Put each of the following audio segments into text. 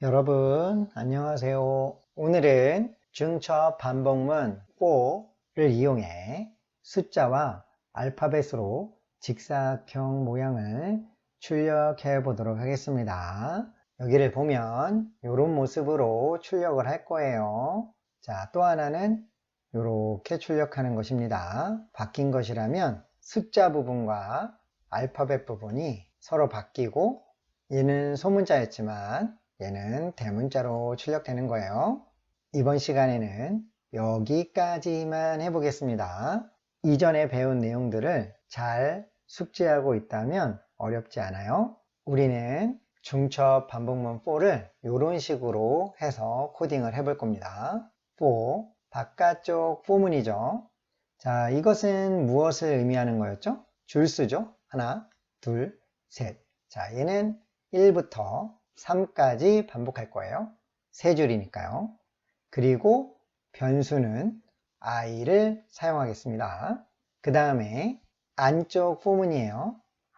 여러분, 안녕하세요. 오늘은 중첩 반복문 4를 이용해 숫자와 알파벳으로 직사각형 모양을 출력해 보도록 하겠습니다. 여기를 보면 이런 모습으로 출력을 할 거예요. 자, 또 하나는 이렇게 출력하는 것입니다. 바뀐 것이라면 숫자 부분과 알파벳 부분이 서로 바뀌고 얘는 소문자였지만 얘는 대문자로 출력되는 거예요. 이번 시간에는 여기까지만 해보겠습니다. 이전에 배운 내용들을 잘 숙지하고 있다면 어렵지 않아요. 우리는 중첩 반복문 4를 이런 식으로 해서 코딩을 해볼 겁니다. 4, 바깥쪽 포문이죠. 자, 이것은 무엇을 의미하는 거였죠? 줄수죠. 하나, 둘, 셋. 자, 얘는 1부터 3까지 반복할 거예요. 세 줄이니까요. 그리고 변수는 i를 사용하겠습니다. 그 다음에 안쪽 포문이에요.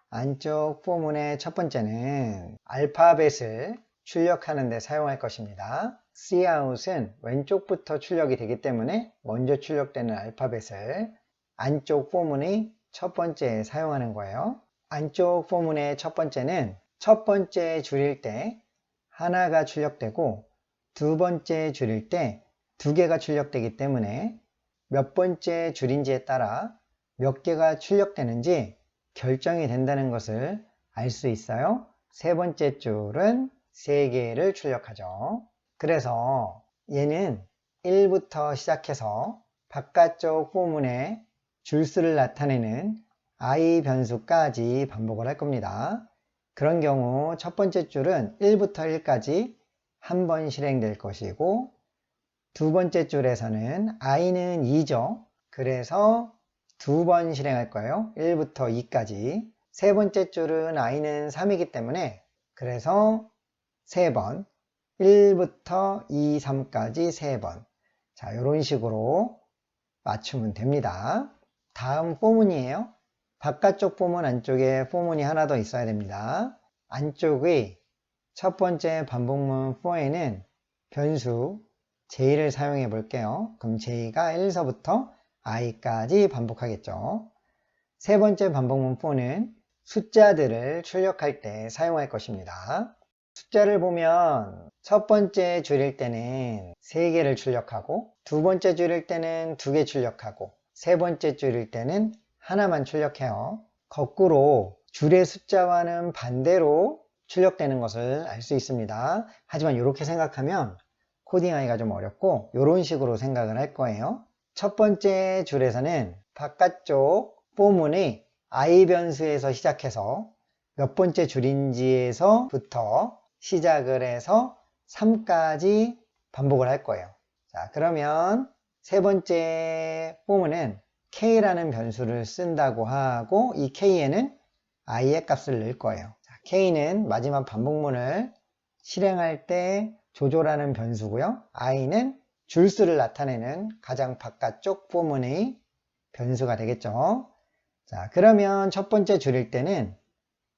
안쪽 포문의 첫 번째는 알파벳을 출력하는 데 사용할 것입니다. cout은 왼쪽부터 출력이 되기 때문에 먼저 출력되는 알파벳을 안쪽 포문의 첫 번째에 사용하는 거예요. 안쪽 포문의 첫 번째는 첫 번째 줄일 때 하나가 출력되고 두 번째 줄일 때 두 개가 출력되기 때문에 몇 번째 줄인지에 따라 몇 개가 출력되는지 결정이 된다는 것을 알 수 있어요. 세 번째 줄은 세 개를 출력하죠. 그래서 얘는 1부터 시작해서 바깥쪽 포문에 줄수를 나타내는 i 변수까지 반복을 할 겁니다. 그런 경우 첫 번째 줄은 1부터 1까지 한 번 실행될 것이고 두 번째 줄에서는 i는 2죠. 그래서 두 번 실행할 거예요. 1부터 2까지. 세 번째 줄은 i는 3이기 때문에 그래서 세 번 1부터 2, 3까지 세 번. 자, 이런 식으로 맞추면 됩니다. 다음 포문이에요. 바깥쪽 포문 안쪽에 포문이 하나 더 있어야 됩니다. 안쪽의 첫 번째 반복문 4에는 변수 j를 사용해 볼게요. 그럼 j가 1서부터 i까지 반복하겠죠. 세 번째 반복문 4는 숫자들을 출력할 때 사용할 것입니다. 숫자를 보면 첫 번째 줄일 때는 3개를 출력하고 두 번째 줄일 때는 2개 출력하고 세 번째 줄일 때는 하나만 출력해요. 거꾸로 줄의 숫자와는 반대로 출력되는 것을 알 수 있습니다. 하지만 이렇게 생각하면 코딩하기가 좀 어렵고 이런 식으로 생각을 할 거예요. 첫 번째 줄에서는 바깥쪽 포문의 i 변수에서 시작해서 몇 번째 줄인지에서부터 시작을 해서 3까지 반복을 할 거예요. 자, 그러면 세 번째 포문은 k라는 변수를 쓴다고 하고 이 k에는 i의 값을 넣을 거예요. 자, k는 마지막 반복문을 실행할 때 조조라는 변수고요. i는 줄수를 나타내는 가장 바깥쪽 포문의 변수가 되겠죠. 자, 그러면 첫 번째 줄일 때는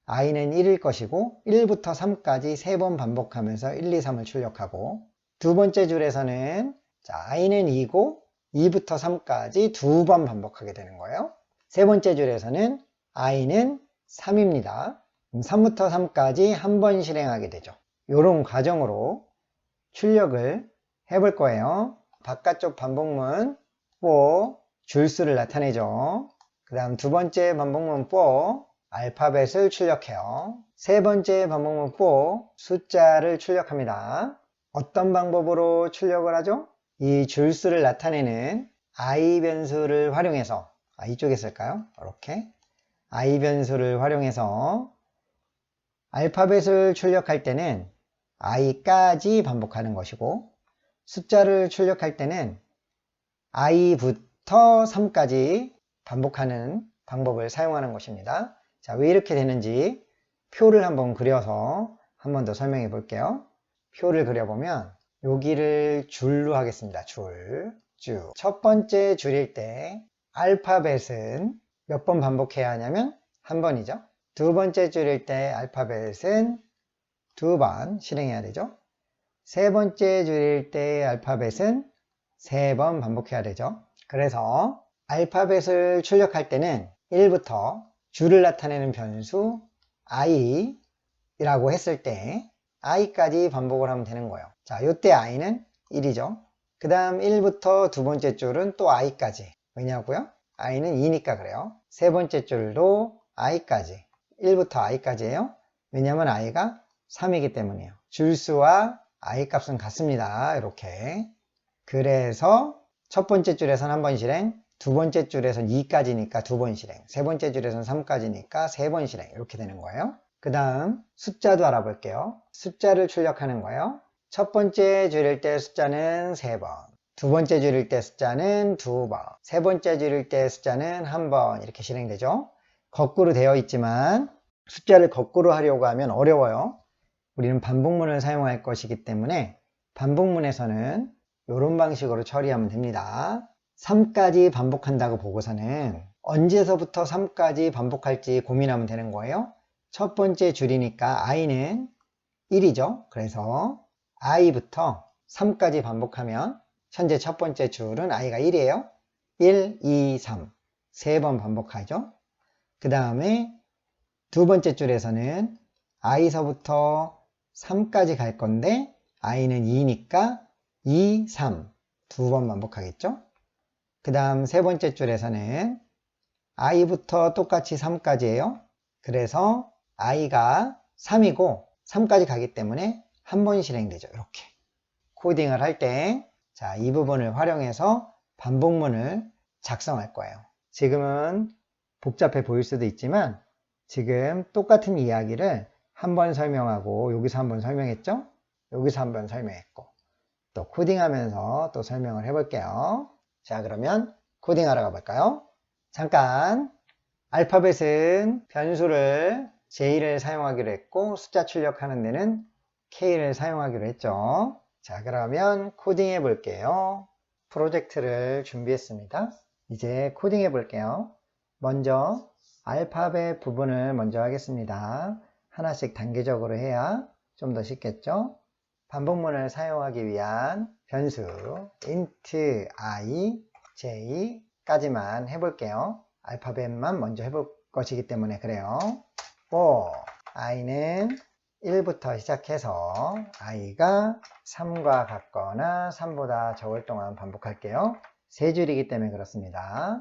i는 1일 것이고 1부터 3까지 3번 반복하면서 1, 2, 3을 출력하고 두 번째 줄에서는 자, i는 2고 2부터 3까지 2번 반복하게 되는 거예요. 세 번째 줄에서는 i는 3입니다. 3부터 3까지 한 번 실행하게 되죠. 이런 과정으로 출력을 해볼 거예요. 바깥쪽 반복문 4 줄수를 나타내죠. 그 다음 두 번째 반복문 4 알파벳을 출력해요. 세 번째 반복문 4 숫자를 출력합니다. 어떤 방법으로 출력을 하죠? 이 줄수를 나타내는 i 변수를 활용해서 이쪽에 쓸까요? 이렇게 i 변수를 활용해서 알파벳을 출력할 때는 i까지 반복하는 것이고 숫자를 출력할 때는 i부터 3까지 반복하는 방법을 사용하는 것입니다. 자, 왜 이렇게 되는지 표를 한번 그려서 한 번 더 설명해 볼게요. 표를 그려보면 여기를 줄로 하겠습니다. 줄, 쭉. 첫 번째 줄일 때 알파벳은 몇 번 반복해야 하냐면 한 번이죠. 두 번째 줄일 때 알파벳은 2번 실행해야 되죠. 세 번째 줄일 때 알파벳은 3번 반복해야 되죠. 그래서 알파벳을 출력할 때는 1부터 줄을 나타내는 변수 i라고 했을 때 i까지 반복을 하면 되는 거예요. 자, 요때 i는 1이죠. 그 다음 1부터 두 번째 줄은 또 i까지. 왜냐고요? i는 2니까 그래요. 세 번째 줄도 i까지. 1부터 i까지예요. 왜냐면 i가 3이기 때문이에요. 줄수와 i 값은 같습니다. 이렇게. 그래서 첫 번째 줄에선 한 번 실행, 두 번째 줄에선 2까지니까 두 번 실행, 세 번째 줄에선 3까지니까 3번 실행. 이렇게 되는 거예요. 그 다음 숫자도 알아볼게요. 숫자를 출력하는 거예요. 첫 번째 줄일 때 숫자는 3번, 두 번째 줄일 때 숫자는 2번, 세 번째 줄일 때 숫자는 1번 이렇게 실행되죠. 거꾸로 되어 있지만 숫자를 거꾸로 하려고 하면 어려워요. 우리는 반복문을 사용할 것이기 때문에 반복문에서는 이런 방식으로 처리하면 됩니다. 3까지 반복한다고 보고서는 언제서부터 3까지 반복할지 고민하면 되는 거예요. 첫 번째 줄이니까 i는 1이죠. 그래서 i부터 3까지 반복하면 현재 첫 번째 줄은 i가 1이에요. 1, 2, 3 3번 반복하죠. 그 다음에 두 번째 줄에서는 i서부터 3까지 갈 건데 i는 2니까 2, 3 두 번 반복하겠죠. 그 다음 세 번째 줄에서는 i부터 똑같이 3까지예요. 그래서 i가 3이고 3까지 가기 때문에 한 번 실행되죠. 이렇게 코딩을 할 때 자, 이 부분을 활용해서 반복문을 작성할 거예요. 지금은 복잡해 보일 수도 있지만 지금 똑같은 이야기를 한 번 설명하고 여기서 한 번 설명했죠? 여기서 한 번 설명했고 또 코딩하면서 또 설명을 해볼게요. 자, 그러면 코딩하러 가볼까요? 잠깐 알파벳은 변수를 J를 사용하기로 했고 숫자 출력하는 데는 K를 사용하기로 했죠. 자, 그러면 코딩해 볼게요. 프로젝트를 준비했습니다. 이제 코딩해 볼게요. 먼저 알파벳 부분을 먼저 하겠습니다. 하나씩 단계적으로 해야 좀 더 쉽겠죠? 반복문을 사용하기 위한 변수 int i, j 까지만 해볼게요. 알파벳만 먼저 해볼 것이기 때문에 그래요. for i는 1부터 시작해서 i가 3과 같거나 3보다 적을 동안 반복할게요. 세 줄이기 때문에 그렇습니다.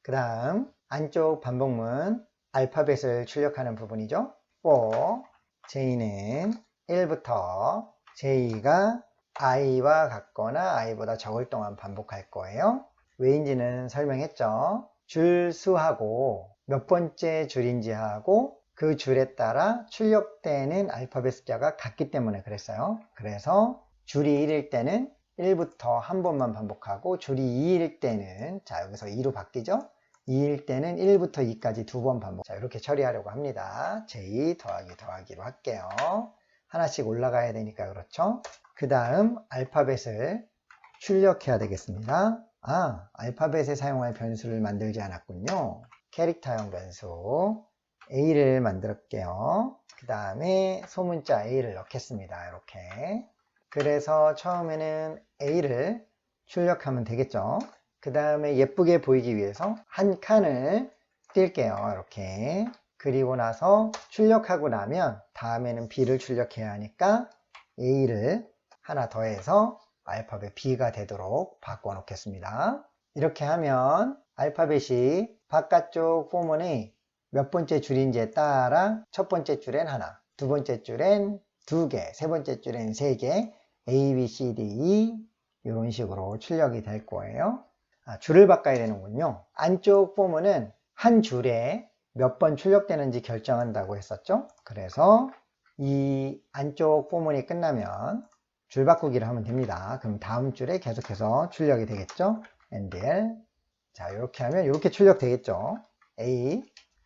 그 다음 안쪽 반복문 알파벳을 출력하는 부분이죠. for j는 1부터 j가 i와 같거나 i보다 적을 동안 반복할 거예요. 왜인지는 설명했죠. 줄 수하고 몇 번째 줄인지 하고 그 줄에 따라 출력되는 알파벳 숫자가 같기 때문에 그랬어요. 그래서 줄이 1일 때는 1부터 한 번만 반복하고 줄이 2일 때는 자 여기서 2로 바뀌죠. 2일 때는 1부터 2까지 두 번 반복. 자 이렇게 처리하려고 합니다. j 더하기 더하기로 할게요. 하나씩 올라가야 되니까 그렇죠. 그 다음 알파벳을 출력해야 되겠습니다. 아, 알파벳에 사용할 변수를 만들지 않았군요. 캐릭터형 변수 A를 만들게요. 그 다음에 소문자 A를 넣겠습니다. 이렇게. 그래서 처음에는 A를 출력하면 되겠죠. 그 다음에 예쁘게 보이기 위해서 한 칸을 뛸게요. 이렇게. 그리고 나서 출력하고 나면 다음에는 B를 출력해야 하니까 A를 하나 더해서 알파벳 B가 되도록 바꿔 놓겠습니다. 이렇게 하면 알파벳이 바깥쪽 포문의 몇 번째 줄인지에 따라 첫 번째 줄엔 하나, 두 번째 줄엔 두 개, 세 번째 줄엔 세 개, A, B, C, D, E 이런 식으로 출력이 될 거예요. 줄을 바꿔야 되는군요. 안쪽 포문은 한 줄에 몇 번 출력되는지 결정한다고 했었죠. 그래서 이 안쪽 포문이 끝나면 줄 바꾸기를 하면 됩니다. 그럼 다음 줄에 계속해서 출력이 되겠죠. NDL. 자, 이렇게 하면 이렇게 출력 되겠죠. A,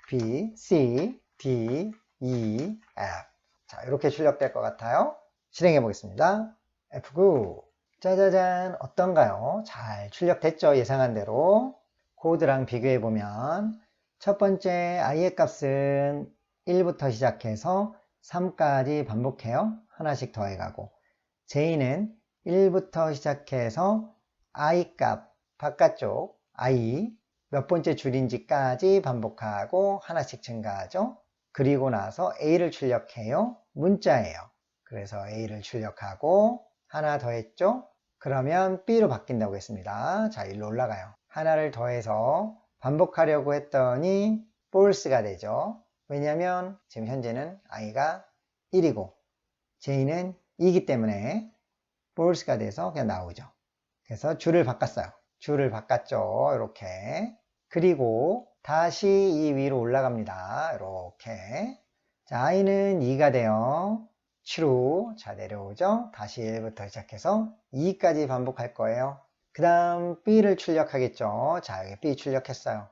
B, C, D, E, F. 자, 이렇게 출력될 것 같아요. 실행해 보겠습니다. F9. 짜자잔, 어떤가요? 잘 출력됐죠? 예상한 대로. 코드랑 비교해 보면 첫 번째 i의 값은 1부터 시작해서 3까지 반복해요. 하나씩 더해가고. J는 1부터 시작해서 I 값 바깥쪽 I 몇 번째 줄인지까지 반복하고 하나씩 증가하죠. 그리고 나서 A를 출력해요. 문자예요. 그래서 A를 출력하고 하나 더 했죠. 그러면 B로 바뀐다고 했습니다. 자, 일로 올라가요. 하나를 더해서 반복하려고 했더니 false가 되죠. 왜냐하면 지금 현재는 I가 1이고 J는 2이기 때문에 false가 돼서 그냥 나오죠. 그래서 줄을 바꿨어요. 줄을 바꿨죠. 이렇게. 그리고 다시 이 위로 올라갑니다. 이렇게. 자, I는 2가 돼요. true. 자, 내려오죠. 다시 1부터 시작해서 2까지 반복할 거예요. 그 다음 B를 출력하겠죠. 자, 여기 B 출력했어요.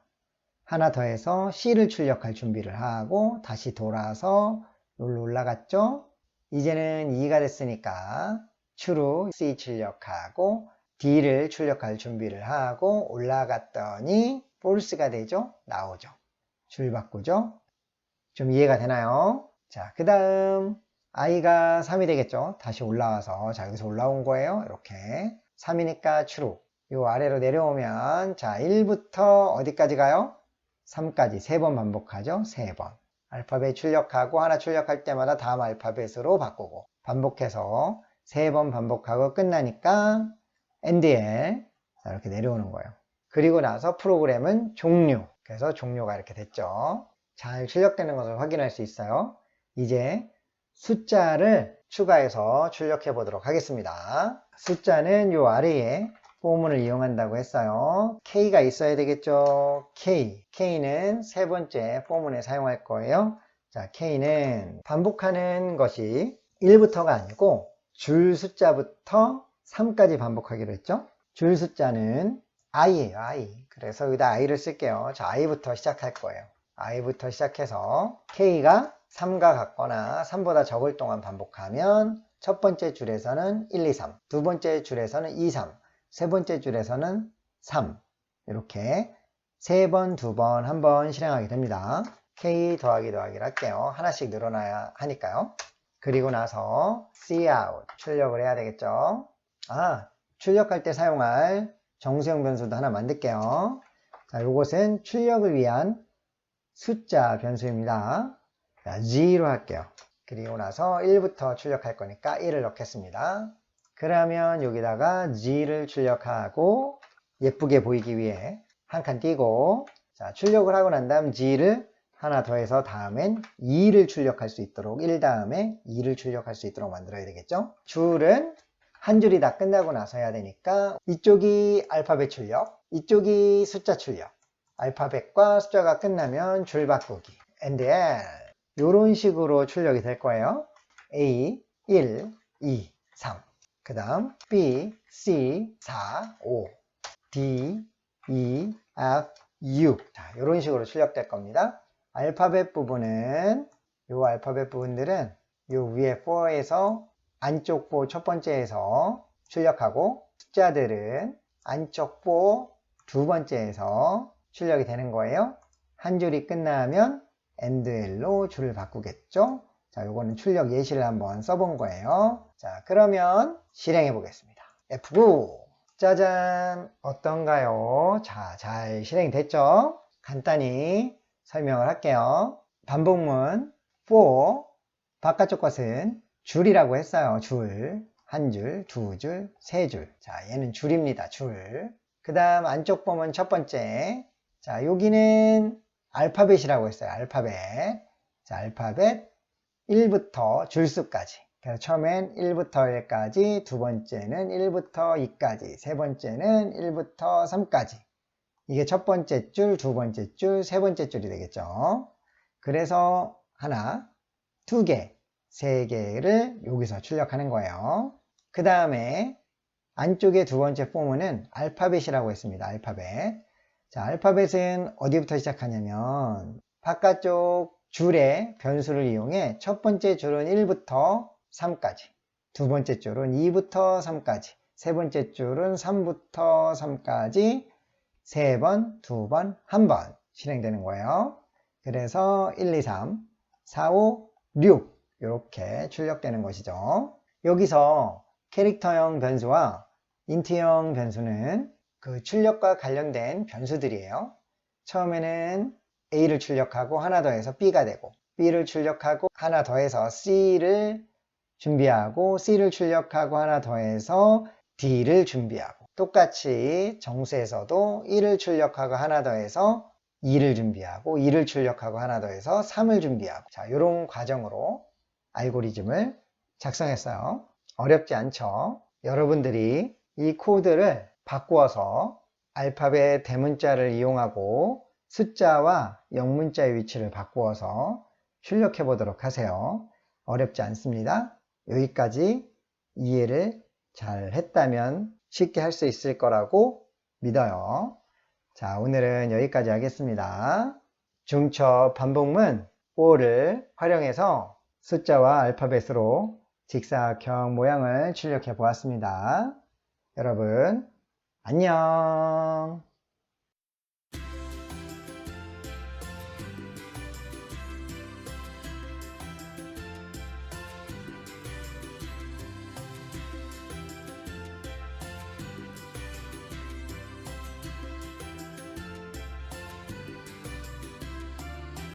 하나 더해서 C를 출력할 준비를 하고 다시 돌아서 여기로 올라갔죠. 이제는 2가 됐으니까 true C 출력하고 D를 출력할 준비를 하고 올라갔더니 false가 되죠. 나오죠. 줄 바꾸죠. 좀 이해가 되나요? 자, 그 다음 I가 3이 되겠죠. 다시 올라와서 자, 여기서 올라온 거예요. 이렇게 3이니까 true. 요 아래로 내려오면 자, 1부터 어디까지 가요? 3까지 3번 반복하죠. 3번. 알파벳 출력하고 하나 출력할 때마다 다음 알파벳으로 바꾸고 반복해서 3번 반복하고 끝나니까 NDL 이렇게 내려오는 거예요. 그리고 나서 프로그램은 종료. 그래서 종료가 이렇게 됐죠. 잘 출력되는 것을 확인할 수 있어요. 이제 숫자를 추가해서 출력해 보도록 하겠습니다. 숫자는 이 아래에 포문을 이용한다고 했어요. K가 있어야 되겠죠. K는 세 번째 포문에 사용할 거예요. 자, K는 반복하는 것이 1부터가 아니고 줄 숫자부터 3까지 반복하기로 했죠. 줄 숫자는 I예요. I. 그래서 여기다 I를 쓸게요. 자, I부터 시작할 거예요. I부터 시작해서 K가 3과 같거나 3보다 적을 동안 반복하면 첫 번째 줄에서는 1, 2, 3, 두 번째 줄에서는 2, 3, 세 번째 줄에서는 3 이렇게 3번, 2번, 1번 실행하게 됩니다. K 더하기를 할게요. 하나씩 늘어나야 하니까요. 그리고 나서 cout 출력을 해야 되겠죠. 출력할 때 사용할 정수형 변수도 하나 만들게요. 자, 이것은 출력을 위한 숫자 변수입니다. 자, G로 할게요. 그리고 나서 1부터 출력할 거니까 1을 넣겠습니다. 그러면 여기다가 G를 출력하고 예쁘게 보이기 위해 한 칸 띄고 자, 출력을 하고 난 다음 G를 하나 더해서 다음엔 2를 출력할 수 있도록 1 다음에 2를 출력할 수 있도록 만들어야 되겠죠. 줄은 한 줄이 다 끝나고 나서 해야 되니까 이쪽이 알파벳 출력, 이쪽이 숫자 출력. 알파벳과 숫자가 끝나면 줄 바꾸기 NDL 이런 식으로 출력이 될 거예요. A 1, 2, 3 그 다음 B, C 4, 5 D, E, F, 6 자, 이런 식으로 출력될 겁니다. 알파벳 부분은 요 알파벳 부분들은 요 위에 4에서 안쪽 4 첫 번째에서 출력하고 숫자들은 안쪽 4 두 번째에서 출력이 되는 거예요. 한 줄이 끝나면 endl로 줄을 바꾸겠죠. 자, 요거는 출력 예시를 한번 써본 거예요. 자, 그러면 실행해 보겠습니다. F9 짜잔 어떤가요? 자, 잘 실행됐죠? 간단히 설명을 할게요. 반복문 for 바깥쪽 것은 줄이라고 했어요. 줄, 한 줄, 두 줄, 세 줄. 자, 얘는 줄입니다. 줄. 그 다음 안쪽 보면 첫 번째. 자, 여기는 알파벳이라고 했어요. 알파벳. 자, 알파벳 1부터 줄수까지. 그래서 처음엔 1부터 1까지, 두 번째는 1부터 2까지, 세 번째는 1부터 3까지. 이게 첫 번째 줄, 두 번째 줄, 세 번째 줄이 되겠죠. 그래서 하나, 두 개, 세 개를 여기서 출력하는 거예요. 그 다음에 안쪽에 두 번째 포문은 알파벳이라고 했습니다. 알파벳. 자, 알파벳은 어디부터 시작하냐면 바깥쪽 줄의 변수를 이용해 첫 번째 줄은 1부터 3까지, 두 번째 줄은 2부터 3까지, 세 번째 줄은 3부터 3까지 세 번, 두 번, 한 번 실행되는 거예요. 그래서 1, 2, 3, 4, 5, 6 이렇게 출력되는 것이죠. 여기서 캐릭터형 변수와 인트형 변수는 그 출력과 관련된 변수들이에요. 처음에는 A를 출력하고 하나 더해서 B가 되고, B를 출력하고 하나 더해서 C를 준비하고, C를 출력하고 하나 더해서 D를 준비하고, 똑같이 정수에서도 1을 출력하고 하나 더해서 2를 준비하고, 2를 출력하고 하나 더해서 3을 준비하고, 자, 이런 과정으로 알고리즘을 작성했어요. 어렵지 않죠? 여러분들이 이 코드를 바꾸어서 알파벳 대문자를 이용하고 숫자와 영문자의 위치를 바꾸어서 출력해 보도록 하세요. 어렵지 않습니다. 여기까지 이해를 잘 했다면 쉽게 할 수 있을 거라고 믿어요. 자, 오늘은 여기까지 하겠습니다. 중첩 반복문 5를 활용해서 숫자와 알파벳으로 직사각형 모양을 출력해 보았습니다. 여러분, 안녕!